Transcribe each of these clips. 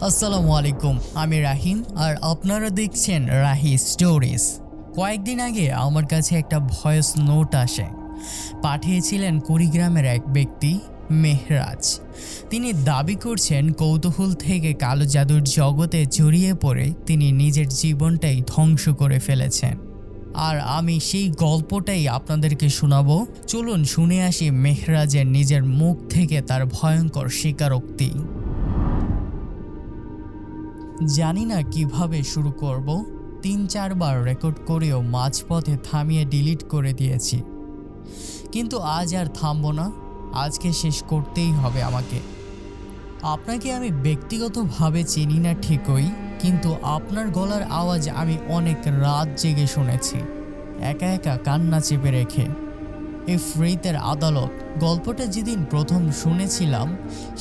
আসসালামু আলাইকুম, আমি রাহিম আর আপনারা দেখছেন রাহি স্টোরিজ। কয়েকদিন আগে আমার কাছে একটা ভয়েস নোট আসে। পাঠিয়েছিলেন কুড়িগ্রামের এক ব্যক্তি মেহরাজ। তিনি দাবি করছেন কৌতূহল থেকে কালো জাদুর জগতে জড়িয়ে পড়ে তিনি নিজের জীবনটাই ধ্বংস করে ফেলেছেন। আর আমি সেই গল্পটাই আপনাদেরকে শোনাবো। চলুন শুনে আসি মেহরাজের নিজের মুখ থেকে তার ভয়ঙ্কর স্বীকারোক্তি। জানি না কিভাবে শুরু করব। ৩-৪ বার রেকর্ড করেও মাঝপথে থামিয়ে ডিলিট করে দিয়েছি, কিন্তু আজ আর থামবো না। আজকে শেষ করতেই হবে আমাকে। আপনাকে আমি ব্যক্তিগতভাবে চিনি না ঠিকই, কিন্তু আপনার গলার আওয়াজ আমি অনেক রাত জেগে শুনেছি, একা একা কান্না চেপে রেখে। এই ফ্রিতের আদালত গল্পটা যেদিন প্রথম শুনেছিলাম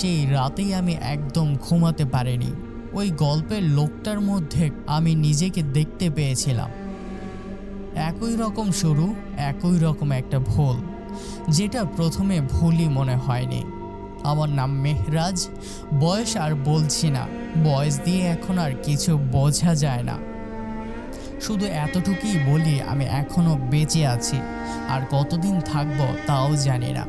সেই রাতেই আমি একদম ঘুমাতে পারিনি। ওই গল্পের লোকটার মধ্যে আমি নিজেকে দেখতে পেয়েছিলাম। একই রকম শুরু, একই রকম একটা ভুল, যেটা প্রথমে ভুলই মনে হয়নি। আমার নাম মেহরাজ। বয়স আর বলছি না, বয়স দিয়ে এখন আর কিছু বোঝা যায় না। শুধু এতটুকুই বলি, আমি এখনো বেঁচে আছি, আর কতদিন থাকবো তাও জানি না।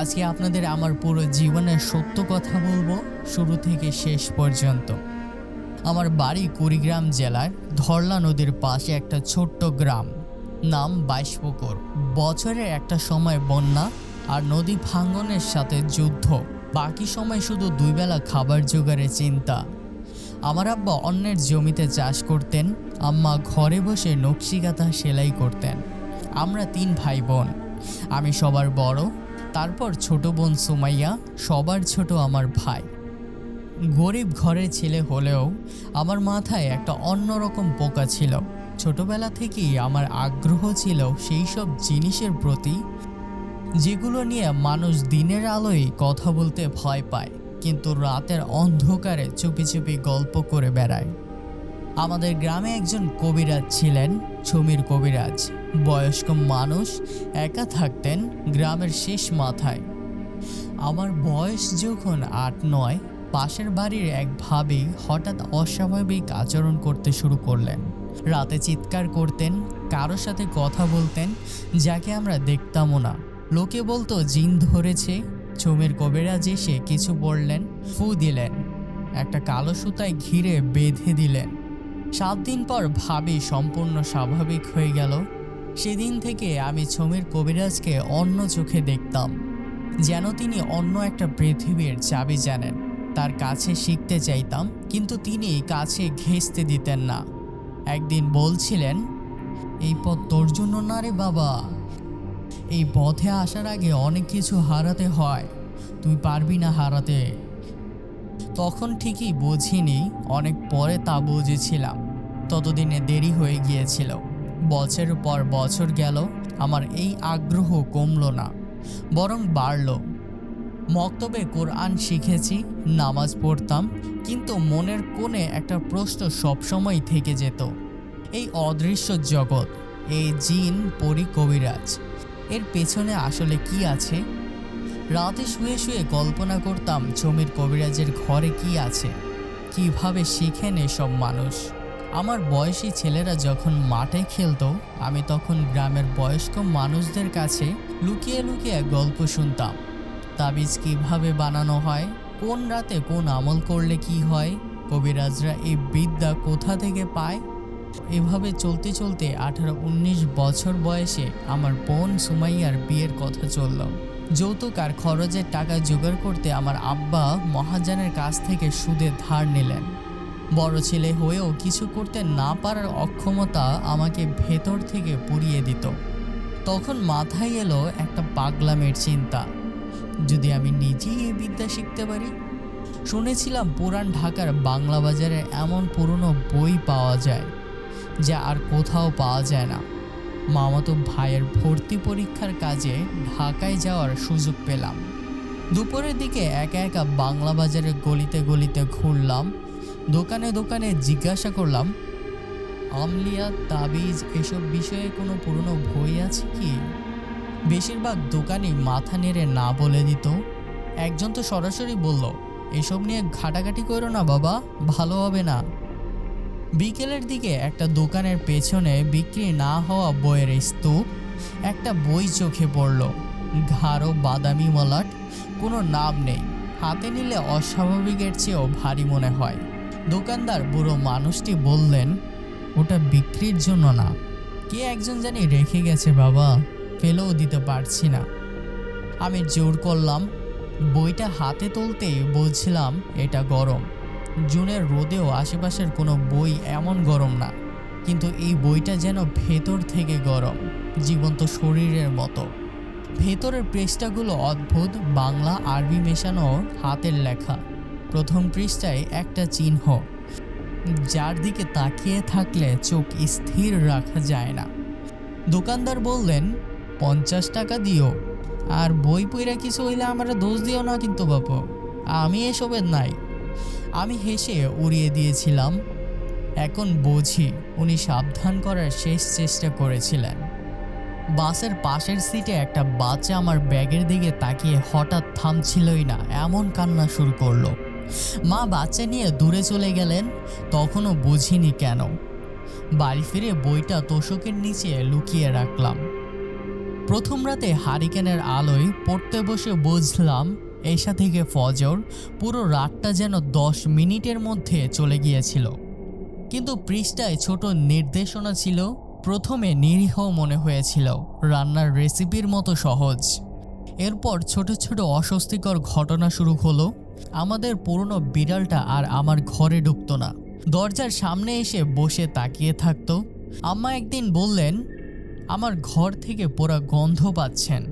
আজকে আপনাদের আমার পুরো জীবনের সত্য কথা বলবো, শুরু থেকে শেষ পর্যন্ত। আমার বাড়ি কুড়িগ্রাম জেলার ধরলা নদীর পাশে একটা ছোট্ট গ্রাম, নাম বাইশপুকুর। বছরের একটা সময় বন্যা আর নদী ভাঙ্গনের সাথে যুদ্ধ, বাকি সময় শুধু 2 বেলা খাবার জোগাড়ের চিন্তা। আমার আব্বা অন্যের জমিতে চাষ করতেন, আম্মা ঘরে বসে নকশিকাঁথা সেলাই করতেন। আমরা 3 ভাই বোন, আমি সবার বড়, তারপর ছোট বোন সুমাইয়া, সবার ছোট আমার ভাই। গরিব ঘরের ছেলে হলেও আমার মাথায় একটা অন্যরকম পোকা ছিল। ছোটবেলা থেকেই আমার আগ্রহ ছিল সেই সব জিনিসের প্রতি যেগুলো নিয়ে মানুষ দিনের আলোয় কথা বলতে ভয় পায়, কিন্তু রাতের অন্ধকারে চুপি চুপি গল্প করে বেড়ায়। আমাদের গ্রামে একজন কবিরাজ ছিলেন, ছমির কবিরাজ। বয়স্ক মানুষ, একা থাকতেন গ্রামের শেষ মাথায়। আমার বয়স যখন 8-9, পাশের বাড়ির এক ভাবি হঠাৎ অস্বাভাবিক আচরণ করতে শুরু করলেন। রাতে চিৎকার করতেন, কারো সাথে কথা বলতেন যাকে আমরা দেখতামও না। লোকে বলতো জিন ধরেছে। ছমির কবিরাজ এসে কিছু বললেন, ফু দিলেন, একটা কালো সুতায় ঘিরে বেঁধে দিলেন। 7 দিন পর ভাবি সম্পূর্ণ স্বাভাবিক হয়ে গেল। সেদিন থেকে আমি ছমির কবিরাজকে অন্য চোখে দেখতাম, যেন তিনি অন্য একটা পৃথিবীর চাবি জানেন। তার কাছে শিখতে চাইতাম, কিন্তু তিনি কাছে ঘেঁষতে দিতেন না। একদিন বলছিলেন, এই পথ তোর জন্য না রে বাবা, এই পথে আসার আগে অনেক কিছু হারাতে হয়, তুই পারবি না হারাতে। তখন ঠিকই বুঝিনি, অনেক পরে তা বুঝেছিলাম। ততদিনে দেরি হয়ে গিয়েছিল। বছরের পর বছর গেল, আমার এই আগ্রহ কমলো না, বরং বাড়ল। মক্তবে কোরআন শিখেছি, নামাজ পড়তাম, কিন্তু মনের কোণে একটা প্রশ্ন সবসময় থেকে যেত। এই অদৃশ্য জগৎ, এই জিন পরি কবিরাজ, এর পেছনে আসলে কি আছে? রাতে শুয়ে শুয়ে কল্পনা করতাম ছমির কবিরাজের ঘরে কি আছে, কিভাবে শিখেন এসব মানুষ। আমার বয়সী ছেলেরা যখন মাঠে খেলতো, আমি তখন গ্রামের বয়স্ক মানুষদের কাছে লুকিয়ে লুকিয়ে গল্প শুনতাম। তাবিজ কিভাবে বানানো হয়, কোন রাতে কোন আমল করলে কি হয়, কবিরাজরা এই বিদ্যা কোথা থেকে পায়। এভাবে চলতে চলতে 18-19 বছর বয়সে আমার বোন সুমাইয়ার বিয়ের কথা চলল। যৌতুক আর খরচের টাকা জোগাড় করতে আমার আব্বা মহাজনের কাছ থেকে সুদে ধার নিলেন। বড় ছেলে হয়েও কিছু করতে না পারার অক্ষমতা আমাকে ভেতর থেকে পুড়িয়ে দিত। তখন মাথায় এলো একটা পাগলামের চিন্তা, যদি আমি নিজেই এই বিদ্যা শিখতে পারি। শুনেছিলাম পুরান ঢাকার বাংলা বাজারে এমন পুরনো বই পাওয়া যায় যা আর কোথাও পাওয়া যায় না। মামাতো ভাইয়ের ভর্তি পরীক্ষার কাজে ঢাকায় যাওয়ার সুযোগ পেলাম। দুপুরের দিকে একা একা বাংলা বাজারের গলিতে গলিতে ঘুরলাম, দোকানে দোকানে জিজ্ঞাসা করলাম, আমলিয়া, তাবিজ এসব বিষয়ে কোনো পুরনো বই আছে কি? বেশিরভাগ দোকানি মাথা নেড়ে না বলে দিত। একজন তো সরাসরি বলল, এসব নিয়ে ঘাটাঘাটি করো না বাবা, ভালো হবে না। বিকেলের দিকে একটা দোকানের পেছনে বিক্রি না হওয়া বইয়ের স্তূপ, একটা বই চোখে পড়ল, গাঢ় বাদামি মলাট, কোনো নাম নেই। হাতে নিলে অস্বাভাবিকের চেয়েও ভারী মনে হয়। দোকানদার বুড়ো মানুষটি বললেন, ওটা বিক্রির জন্য না, কে একজন জানি রেখে গেছে বাবা, ফেলেও দিতে পারছি না। আমি জোর করলাম। বইটা হাতে তুলতেই বুঝলাম এটা গরম। জুনের রোদেও আশেপাশের কোনো বই এমন গরম না, কিন্তু এই বইটা যেন ভেতর থেকে গরম, জীবন্ত শরীরের মতো। ভেতরের পৃষ্ঠাগুলো অদ্ভুত, বাংলা আরবি মেশানো হাতের লেখা। প্রথম পৃষ্ঠায় একটা চিহ্ন, যার দিকে তাকিয়ে থাকলে চোখ স্থির রাখা যায় না। দোকানদার বললেন, 50 টাকা দিও, আর বই পইরা কিছু হইলে আমরা দোষ দিও না কিন্তু বাপু, আমি এসবের নাই। আমি হেসে উড়িয়ে দিয়েছিলাম। এখন বুঝি উনি সাবধান করার শেষ চেষ্টা করেছিলেন। বাসের পাশের সিটে একটা বাচ্চা আমার ব্যাগের দিকে তাকিয়ে হঠাৎ থামছিলই না, এমন কান্না শুরু করলো। মা বাচ্চা নিয়ে দূরে চলে গেলেন, তখনও বুঝিনি কেন। বাড়ি ফিরে বইটা তোশকের নিচে লুকিয়ে রাখলাম। প্রথম রাতে হারিকেনের আলোয় পড়তে বসে বুঝলাম এশা থেকে ফজর, পুরো রাতটা যেন 10 মিনিটের মধ্যে চলে গিয়েছিল। কিন্তু পৃষ্ঠায় ছোট নির্দেশনা ছিল। প্রথমে নিরীহ মনে হয়েছিল, রান্নার রেসিপির মতো সহজ। এরপর ছোট ছোট অস্বস্তিকর ঘটনা শুরু হলো। আমাদের পুরনো বিড়ালটা আর আমার ঘরে ঢুকতো না, দরজার সামনে এসে বসে তাকিয়ে থাকতো। আম্মা একদিন বললেন, আমার ঘর থেকে পোড়া গন্ধ পাচ্ছেন,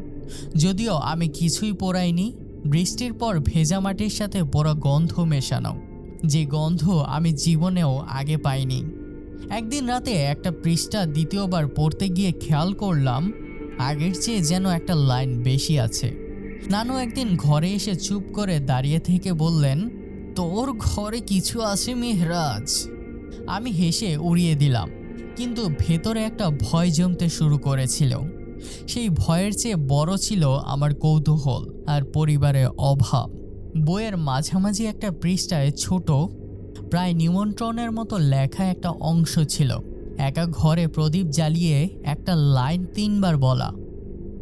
যদিও আমি কিছুই পোড়াইনি। বৃষ্টির পর ভেজা মাটির সাথে পোড়া গন্ধ মেশানো, যে গন্ধ আমি জীবনেও আগে পাইনি। একদিন রাতে একটা পৃষ্ঠা দ্বিতীয়বার পড়তে গিয়ে খেয়াল করলাম আগের চেয়ে যেন একটা লাইন বেশি আছে। নানু একদিন ঘরে এসে চুপ করে দাঁড়িয়ে থেকে বললেন, তোর ঘরে কিছু আছে মেহরাজ। আমি হেসে উড়িয়ে দিলাম, কিন্তু ভেতরে একটা ভয় জমতে শুরু করেছিল। সেই ভয়ের চেয়ে বড় ছিল আমার কৌতূহল আর পরিবারের অভাব। বইয়ের মাঝামাঝি একটা পৃষ্ঠায় ছোট, প্রায় নিমন্ত্রণের মতো লেখা একটা অংশ ছিল। একা ঘরে প্রদীপ জ্বালিয়ে একটা লাইন 3 বার বলা।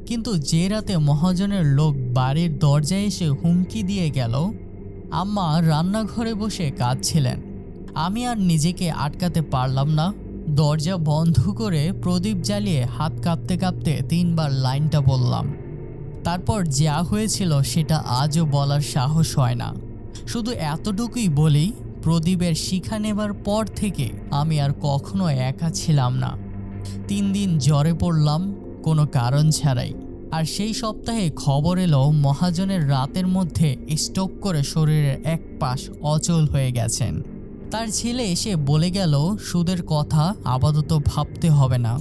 কিন্তু যে রাতে মহাজনের লোক বাড়ির দরজায় এসে হুমকি দিয়ে গেল, আম্মা রান্নাঘরে বসে কাঁদছিলেন। আমি আর নিজেকে আটকাতে পারলাম না। দরজা বন্ধ করে প্রদীপ জ্বালিয়ে হাত কাঁপতে কাঁপতে 3 বার লাইনটা বললাম। তারপর যা হয়েছিল সেটা আজও বলার সাহস হয় না। শুধু এতটুকুই বলি, প্রদীপের শিখা নেবার পর থেকে আমি আর কখনো একা ছিলাম না। 3 দিন জ্বরে পড়লাম কোনো কারণ ছাড়াই। আর সেই সপ্তাহে খবর এলো মহাজনের রাতের মধ্যে স্ট্রোক করে শরীরের এক পাশ অচল হয়ে গেছেন। তার ছেলে এসে বলে গেল, সুদের কথা আপাতত ভাবতে হবে না।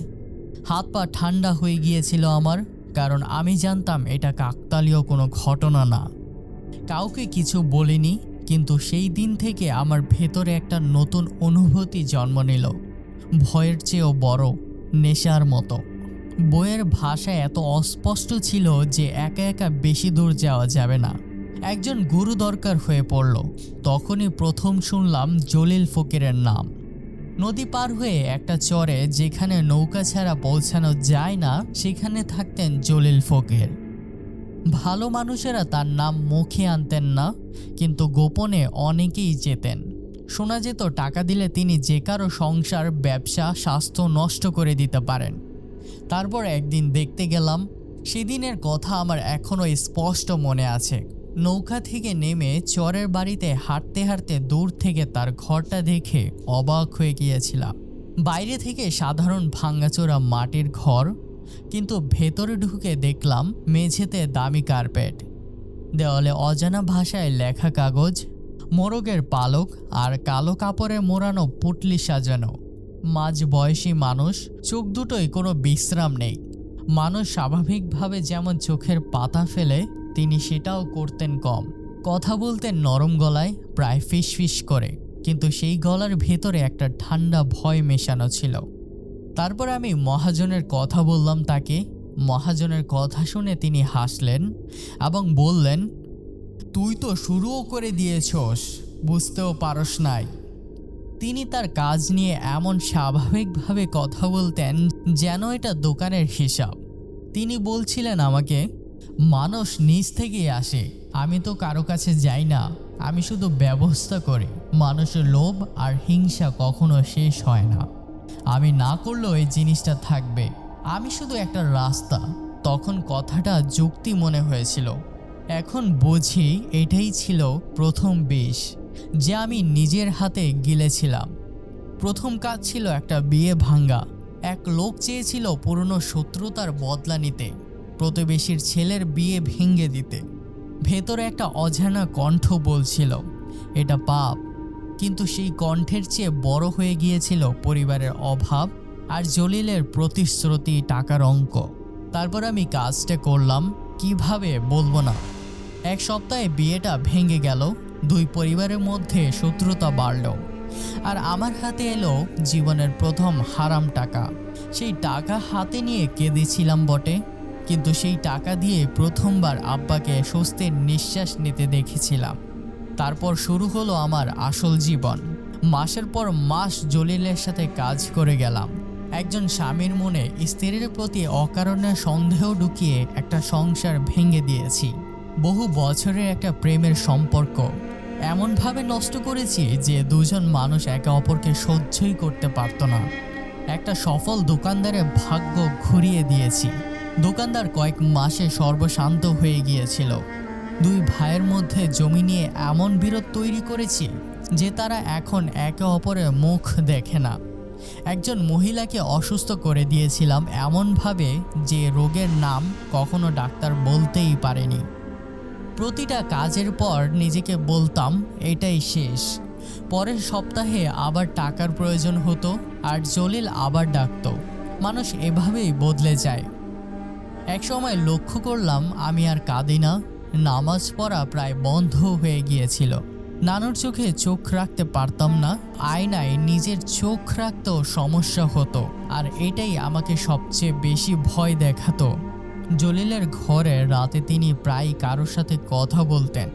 হাত পা ঠান্ডা হয়ে গিয়েছিল আমার, কারণ আমি জানতাম এটা কাকতালীয় কোনো ঘটনা না। কাউকে কিছু বলিনি, কিন্তু সেই দিন থেকে আমার ভেতরে একটা নতুন অনুভূতি জন্ম নিল, ভয়ের চেয়েও বড়, নেশার মতো। বইয়ের ভাষা এত অস্পষ্ট ছিল যে একা একা বেশি দূর যাওয়া যাবে না, একজন গুরু দরকার হয়ে পড়ল। তখনই প্রথম শুনলাম জলিল ফকিরের নাম। নদী পার হয়ে একটা চরে, যেখানে নৌকা ছাড়া পৌঁছানো যায় না, সেখানে থাকতেন জলিল ফকির। ভালো মানুষেরা তার নাম মুখে আনতেন না, কিন্তু গোপনে অনেকেই যেতেন। শোনা যেত টাকা দিলে তিনি যে কারো সংসার, ব্যবসা, স্বাস্থ্য নষ্ট করে দিতে পারেন। তারপর একদিন দেখতে গেলাম। সেদিনের কথা আমার এখনো স্পষ্ট মনে আছে। নৌকা থেকে নেমে চরের বাড়িতে হাঁটতে হাঁটতে দূর থেকে তার ঘরটা দেখে অবাক হয়ে গিয়েছিলাম। বাইরে থেকে সাধারণ ভাঙাচোরা মাটির ঘর, কিন্তু ভেতরে ঢুকে দেখলাম মেঝেতে দামি কার্পেট, দেওয়ালে অজানা ভাষায় লেখা কাগজ, মোরগের পালক আর কালো কাপড়ে মোড়ানো পুটলি সাজানো। মাঝ বয়সী মানুষ, চোখ দুটোই কোনো বিশ্রাম নেই। মানুষ স্বাভাবিকভাবে যেমন চোখের পাতা ফেলে, তিনি সেটাও করতেন কম। কথা বলতেন নরম গলায়, প্রায় ফিসফিস করে, কিন্তু সেই গলার ভেতরে একটা ঠান্ডা ভয় মেশানো ছিল। তারপর আমি মহাজনের কথা বললাম তাকে। মহাজনের কথা শুনে তিনি হাসলেন এবং বললেন, তুই তো শুরুও করে দিয়েছস, বুঝতেও পারস নাই। তিনি তার কাজ নিয়ে এমন স্বাভাবিকভাবে কথা বলতেন যেন এটা দোকানের হিসাব। তিনি বলছিলেন আমাকে, মানুষ নিজ থেকেই আসে, আমি তো কারো কাছে যাই না, আমি শুধু ব্যবস্থা করি। মানুষের লোভ আর হিংসা কখনো শেষ হয় না, আমি না করলেও এই জিনিসটা থাকবে, আমি শুধু একটা রাস্তা। তখন কথাটা যুক্তি মনে হয়েছিল, এখন বুঝি এটাই ছিল প্রথম বিষ যে আমি নিজের হাতে গিলেছিলাম। প্রথম কাজ ছিল একটা বিয়ে ভাঙ্গা। এক লোক চেয়েছিল পুরনো শত্রুতার বদলা নিতে, প্রতিবেশীর ছেলের বিয়ে ভেঙে দিতে। ভেতরে একটা অজানা কণ্ঠ বলছিল এটা পাপ, কিন্তু সেই কণ্ঠের চেয়ে বড় হয়ে গিয়েছিল পরিবারের অভাব আর জলিলের প্রতিশ্রুতি, টাকার অঙ্ক। তারপর আমি কাজটা করলাম, কিভাবে বলবো না। এক সপ্তাহে বিয়েটা ভেঙে গেল, দুই পরিবারের মধ্যে শত্রুতা বাড়ল, আর আমার হাতে এলো জীবনের প্রথম হারাম টাকা। সেই টাকা হাতে নিয়ে কেঁদেছিলাম বটে, কিন্তু সেই টাকা দিয়ে প্রথমবার আব্বাকে স্বস্তির নিঃশ্বাস নিতে দেখেছিলাম। তারপর শুরু হলো আমার আসল জীবন। মাসের পর মাস জলিলের সাথে কাজ করে গেলাম। একজন স্বামীর মনে স্ত্রীর প্রতি অকারণে সন্দেহ ঢুকিয়ে একটা সংসার ভেঙে দিয়েছি। বহু বছরের একটা প্রেমের সম্পর্ক এমনভাবে নষ্ট করেছি যে দুজন মানুষ একে অপরকে সহ্যই করতে পারত না। একটা সফল দোকানদারের ভাগ্য ঘুরিয়ে দিয়েছি। দোকানদার কয়েক মাসে সর্বশান্ত হয়ে গিয়েছিল। দুই ভাইয়ের মধ্যে জমি নিয়ে এমন বিরোধ তৈরি করেছি যে তারা এখন একে অপরের মুখ দেখে না। একজন মহিলাকে অসুস্থ করে দিয়েছিলাম এমনভাবে যে রোগের নাম কখনো ডাক্তার বলতেই পারেনি। প্রতিটা কাজের পর নিজেকে বলতাম এটাই শেষ। পরের সপ্তাহে আবার টাকার প্রয়োজন হতো আর জলিল আবার ডাকতো। মানুষ এভাবেই বদলে যায়। একসময় লক্ষ্য করলাম আমি আর কাঁদি না। নামাজ পড়া প্রায় বন্ধ হয়ে গিয়েছিল। নানুর চোখে চোখ রাখতে পারতাম না, আয়নায় নিজের চোখ রাখতেও সমস্যা হতো। আর এটাই আমাকে সবচেয়ে বেশি ভয় দেখাতো। জলিলের ঘরে রাতে তিনি প্রায় কারোর সাথে কথা বলতেন,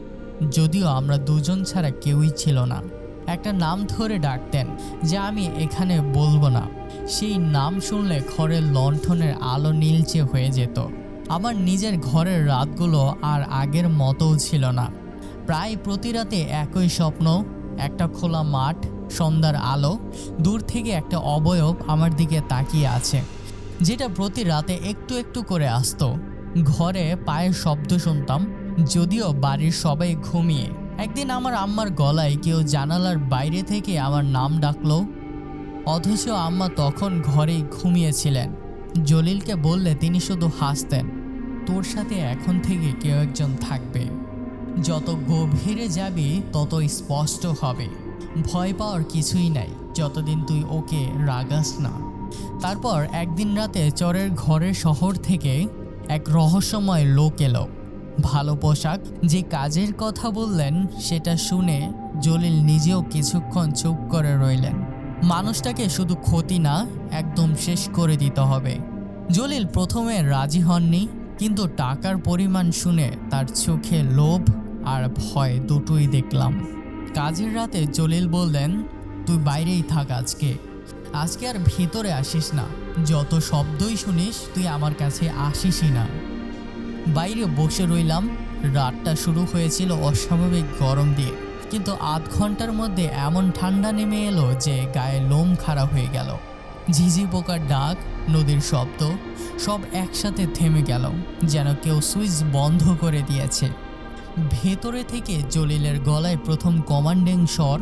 যদিও আমরা দুজন ছাড়া কেউই ছিল না। একটা নাম ধরে ডাকতেন যা আমি এখানে বলবো না। সেই নাম শুনলে ঘরের লণ্ঠনের আলো নীলচে হয়ে যেত। আমার নিজের ঘরের রাতগুলো আর আগের মতোও ছিল না। প্রায় প্রতি রাতে একই স্বপ্ন, একটা খোলা মাঠ, সন্ধ্যার আলো, দূর থেকে একটা অবয়ব আমার দিকে তাকিয়ে আছে, যেটা প্রতি রাতে একটু একটু করে আসতো। ঘরে পায়ের শব্দ শুনতাম, যদিও বাড়ির সবাই ঘুমিয়ে। একদিন আমার আম্মার গলায় কেউ জানালার বাইরে থেকে আমার নাম ডাকলো, অথচ আম্মা তখন ঘরেই ঘুমিয়েছিলেন। জলিলকে বললে তিনি শুধু হাসতেন, তোর সাথে এখন থেকে কেউ একজন থাকবে। যত গভীরে যাবি তত স্পষ্ট হবে। ভয় পাওয়ার কিছুই নাই যতদিন তুই ওকে রাগাস না। তারপর একদিন রাতে চরের ঘরের শহর থেকে এক রহস্যময় লোক এলো। ভালো পোশাক, যে কাজের কথা বললেন সেটা শুনে জলিল নিজেও কিছুক্ষণ চুপ করে রইলেন। মানুষটাকে শুধু ক্ষতি না, একদম শেষ করে দিতে হবে। জলিল প্রথমে রাজি হননি, কিন্তু টাকার পরিমাণ শুনে তার চোখে লোভ আর ভয় দুটোই দেখলাম। কাজের রাতে জলিল বললেন, তুই বাইরেই থাক আজকে আর ভিতরে আসিস না। যত শব্দই শুনিস তুই আমার কাছে আসিসই না। বাইরে বসে রইলাম। রাতটা শুরু হয়েছিল অস্বাভাবিক গরম দিয়ে, কিন্তু আধ ঘন্টার মধ্যে এমন ঠান্ডা নেমে এলো যে গায়ে লোম খাড়া হয়ে গেল। ঝিঝি পোকার ডাক, নদীর শব্দ সব একসাথে থেমে গেল, যেন কেউ সুইচ বন্ধ করে দিয়েছে। ভেতরে থেকে জলিলের গলায় প্রথম কমান্ডিং স্বর,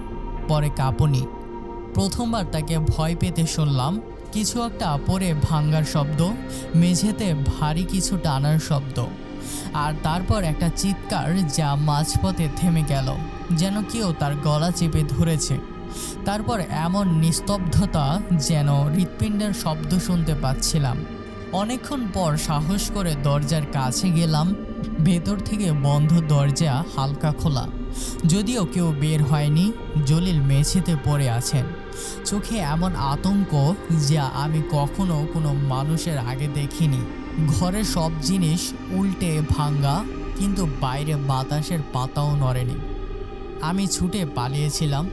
পরে কাঁপুনি। প্রথমবার তাকে ভয় পেতে শুনলাম। কিছু একটা পরে ভাঙ্গার শব্দ, মেঝেতে ভারী কিছু টানার শব্দ, আর তারপর একটা চিৎকার যা মাঝপথে থেমে গেল, যেন কেউ তার গলা চেপে ধরেছে। তারপর এমন নিস্তব্ধতা যেন হৃৎপিণ্ডের শব্দ শুনতে পাচ্ছিলাম। অনেকক্ষণ পর সাহস করে দরজার কাছে গেলাম। ভেতর থেকে বন্ধ দরজা হালকা খোলা, যদিও কেউ বের হয়নি। জলিল মেঝেতে পড়ে আছেন, চোখে এমন আতঙ্ক যা আমি কখনো কোনো মানুষের আগে দেখিনি। ঘরের সব জিনিস উল্টে ভাঙ্গা, কিন্তু বাইরে বাতাসের পাতাও নড়েনি। আমি ছুটে পালিয়েছিলাম,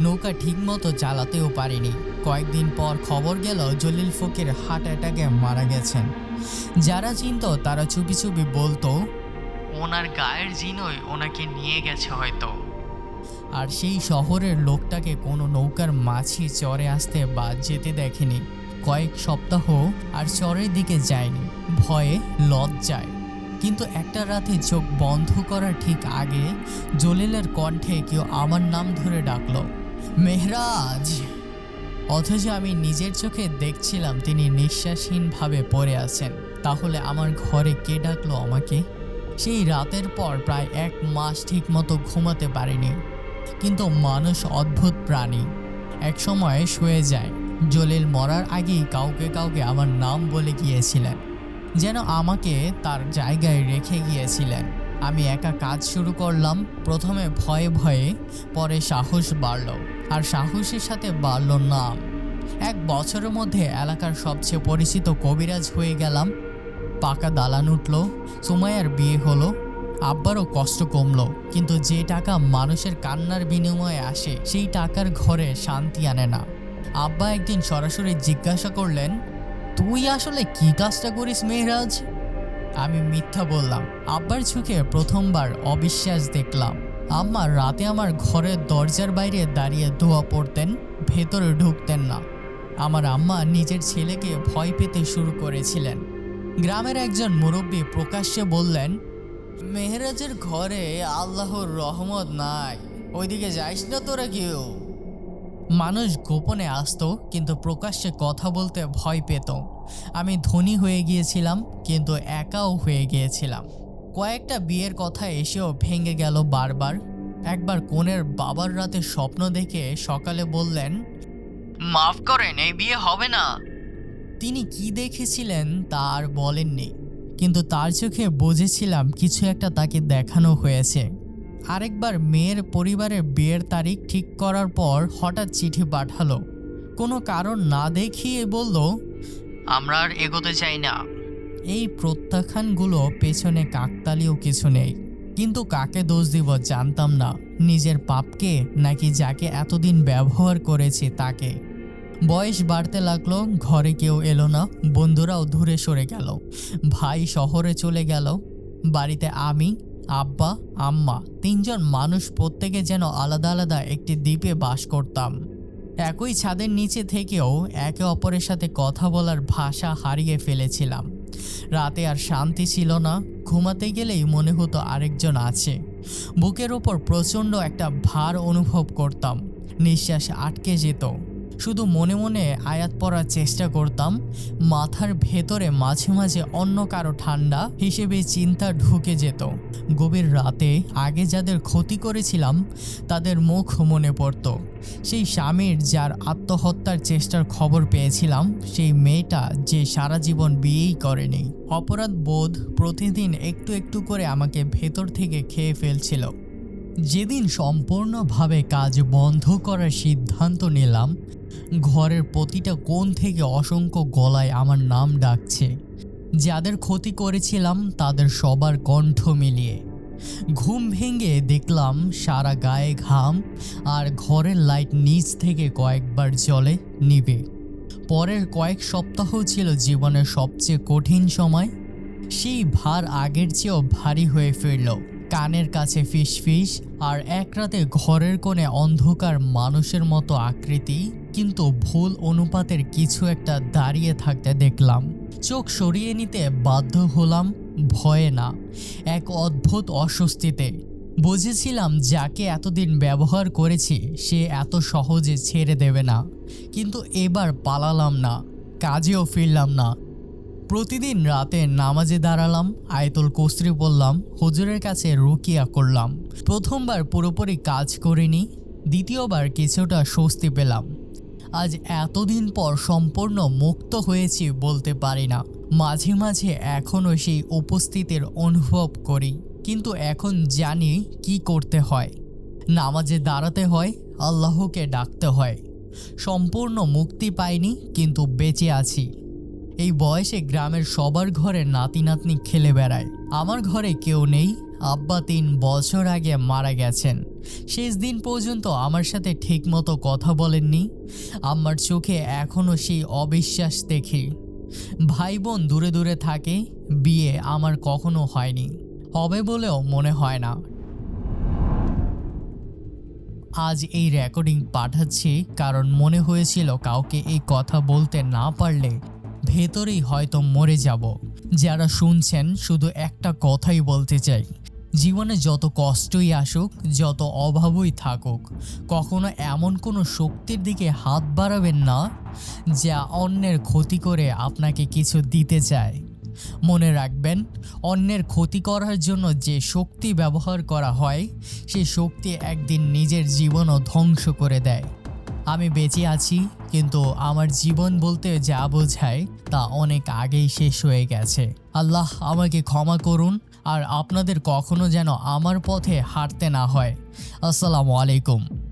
নৌকা ঠিকমতো চালাতেও পারিনি। কয়েকদিন পর খবর গেল জলিল ফকির হার্ট অ্যাটাকে মারা গেছেন। যারা চিনত তারা চুপি চুপি বলতো ওনার গায়ের জিনই ওনাকে নিয়ে গেছে হয়তো। আর সেই শহরের লোকটাকে কোনো নৌকার মাঝি চরে আসতে বা যেতে দেখেনি। কয়েক সপ্তাহ আর চরের দিকে যায়নি, ভয়ে লজ্জায়। কিন্তু একটা রাতে চোখ বন্ধ করার ঠিক আগে জলিলের কণ্ঠে কেউ আমার নাম ধরে ডাকলো, মেহরাজ। অথচ আমি নিজের চোখে দেখছিলাম তিনি নিঃশ্বাসহীনভাবে পড়ে আছেন। তাহলে আমার ঘরে কে ডাকলো আমাকে? সেই রাতের পর প্রায় 1 মাস ঠিক মতো ঘুমাতে পারিনি। কিন্তু মানুষ অদ্ভুত প্রাণী, এক সময় শুয়ে যায়। জলিল মরার আগেই কাউকে কাউকে আমার নাম বলে গিয়েছিলেন, যেন আমাকে তার জায়গায় রেখে গিয়েছিলেন। আমি একা কাজ শুরু করলাম। প্রথমে ভয়ে ভয়ে, পরে সাহস বাড়ল, আর সাহসের সাথে বাড়ল নাম। 1 বছরের মধ্যে এলাকার সবচেয়ে পরিচিত কবিরাজ হয়ে গেলাম। পাকা দালান উঠল, সুমাইয়ার বিয়ে হলো, আব্বারও কষ্ট কমলো। কিন্তু যে টাকা মানুষের কান্নার বিনিময়ে আসে, সেই টাকার ঘরে শান্তি আনে না। আব্বা একদিন সরাসরি জিজ্ঞাসা করলেন, তুই আসলে কি কাজটা করিস মেহরাজ? আমি মিথ্যা বললাম। আব্বার চোখে প্রথমবার অবিশ্বাস দেখলাম। আম্মা রাতে আমার ঘরের দরজার বাইরে দাঁড়িয়ে দোয়া পড়তেন, ভেতরে ঢুকতেন না। আমার আম্মা নিজের ছেলেকে ভয় পেতে শুরু করেছিলেন। গ্রামের একজন মুরব্বী প্রকাশ্যে বললেন, মেহরাজের ঘরে আল্লাহর রহমত নাই, ওইদিকে যাইস না তোরা কেউ। মানুষ গোপনে আসতো, কিন্তু প্রকাশ্যে কথা বলতে ভয় পেত। আমি ধনী হয়ে গিয়েছিলাম, কিন্তু একাও হয়ে গিয়েছিলাম। কয়েকটা বিয়ের কথা এসেও ভেঙে গেল বারবার। একবার কনের বাবার রাতে স্বপ্ন দেখে সকালে বললেন, মাফ করেন, এই বিয়ে হবে না। তিনি কি দেখেছিলেন তা আর বলেননি, কিন্তু তার চোখে বুঝেছিলাম কিছু একটা তাকে দেখানো হয়েছে। আরেকবার মেয়ের পরিবারের বিয়ের তারিখ ঠিক করার পর হঠাৎ চিঠি পাঠালো, কোনো কারণ না দেখিয়ে বলল, আমরা আর এগোতে চাই না। এই প্রত্যাখ্যানগুলো পেছনে কাকতালীয় কিছু নেই, কিন্তু কাকে দোষ দিব জানতাম না, নিজের পাপকে নাকি যাকে এতদিন ব্যবহার করেছি তাকে। বয়স বাড়তে লাগলো, ঘরে কেউ এলো না, বন্ধুরাও দূরে সরে গেল, ভাই শহরে চলে গেল। বাড়িতে আমি, আব্বা, আম্মা, 3 জন মানুষ, প্রত্যেকে যেন আলাদা আলাদা একটি দ্বীপে বাস করতাম। একই ছাদের নিচে থেকেও একে অপরের সাথে কথা বলার ভাষা হারিয়ে ফেলেছিলাম। রাতে আর শান্তি ছিল না, ঘুমাতে গেলেই মনে হতো আরেকজন আছে। বুকের ওপর প্রচণ্ড একটা ভার অনুভব করতাম, নিঃশ্বাস আটকে যেত। শুধু মনে মনে আয়াত পড়ার চেষ্টা করতাম। মাথার ভেতরে মাঝে মাঝে অন্য কারো ঠান্ডা হিসেবে চিন্তা ঢুকে যেত। গভীর রাতে আগে যাদের ক্ষতি করেছিলাম তাদের মুখ মনে পড়ত। সেই স্বামীর যার আত্মহত্যার চেষ্টার খবর পেয়েছিলাম, সেই মেয়েটা যে সারা জীবন বিয়েই করেনি। অপরাধ বোধ প্রতিদিন একটু একটু করে আমাকে ভেতর থেকে খেয়ে ফেলছিল। যেদিন সম্পূর্ণভাবে কাজ বন্ধ করার সিদ্ধান্ত নিলাম, ঘরের প্রতিটা কোণ থেকে অসংখ্য গলায় আমার নাম ডাকছে। যাদের ক্ষতি করেছিলাম তাদের সবার কণ্ঠ মিলিয়ে। ঘুম ভেঙে দেখলাম সারা গায়ে ঘাম, আর ঘরের লাইট নিচ থেকে কয়েকবার জ্বলে নিভে। পরের কয়েক সপ্তাহ ছিল জীবনের সবচেয়ে কঠিন সময়। সেই ভার আগের চেয়েও ভারী হয়ে ফিরল। কানের কাছে ফিসফিস, আর এক রাতে ঘরের কোণে অন্ধকার মানুষের মতো আকৃতি, কিন্তু ভুল অনুপাতের কিছু একটা দাঁড়িয়ে থাকতে দেখলাম। চোখ সরিয়ে নিতে বাধ্য হলাম, ভয়ে না, এক অদ্ভুত অস্বস্তিতে। বুঝেছিলাম যাকে এতদিন ব্যবহার করেছি সে এত সহজে ছেড়ে দেবে না। কিন্তু এবার পালালাম না, কাজেও ফিরলাম না। প্রতিদিন রাতে নামাজে দাঁড়ালাম, আয়াতুল কুরসি পড়লাম, হুজুরের কাছে রুকিয়া করলাম। প্রথমবার পুরোপুরি কাজ করিনি, দ্বিতীয়বার কিছুটা স্বস্তি পেলাম। আজ এতদিন পর সম্পূর্ণ মুক্ত হয়েছি বলতে পারি না। মাঝে মাঝে এখনও সেই উপস্থিতির অনুভব করি, কিন্তু এখন জানি কি করতে হয়। নামাজে দাঁড়াতে হয়, আল্লাহকে ডাকতে হয়। সম্পূর্ণ মুক্তি পাইনি, কিন্তু বেঁচে আছি। এই বয়সে গ্রামের সবার ঘরে নাতি নাতনি খেলে বেড়ায়, আমার ঘরে কেউ নেই। আব্বা 3 বছর আগে মারা গেছেন। শেষ দিন পর্যন্ত আমার সাথে ঠিকমতো কথা বলেননি। আম্মার চোখে এখনও সেই অবিশ্বাস দেখি। ভাই বোন দূরে দূরে থাকে, বিয়ে আমার কখনো হয়নি, হবে বলেও মনে হয় না। আজ এই রেকর্ডিং পাঠাচ্ছি কারণ মনে হয়েছিল কাউকে এই কথা বলতে না পারলে ভেতরেই হয়তো মরে যাব। যারা শুনছেন শুধু একটা কথাই বলতে চাই, জীবনে যত কষ্টই আসুক, যত অভাবই থাকুক, কখনো এমন কোনো শক্তির দিকে হাত বাড়াবেন না যা অন্যের ক্ষতি করে আপনাকে কিছু দিতে চায়। মনে রাখবেন, অন্যের ক্ষতি করার জন্য যে শক্তি ব্যবহার করা হয় সেই শক্তি একদিন নিজের জীবনও ধ্বংস করে দেয়। আমি বেঁচে আছি, কিন্তু আমার জীবন বলতে যা বোঝায় তা অনেক আগেই শেষ হয়ে গেছে। আল্লাহ আমাকে ক্ষমা করুন, আর আপনাদের কখনো যেন আমার পথে হাঁটতে না হয়। আসসালামু আলাইকুম।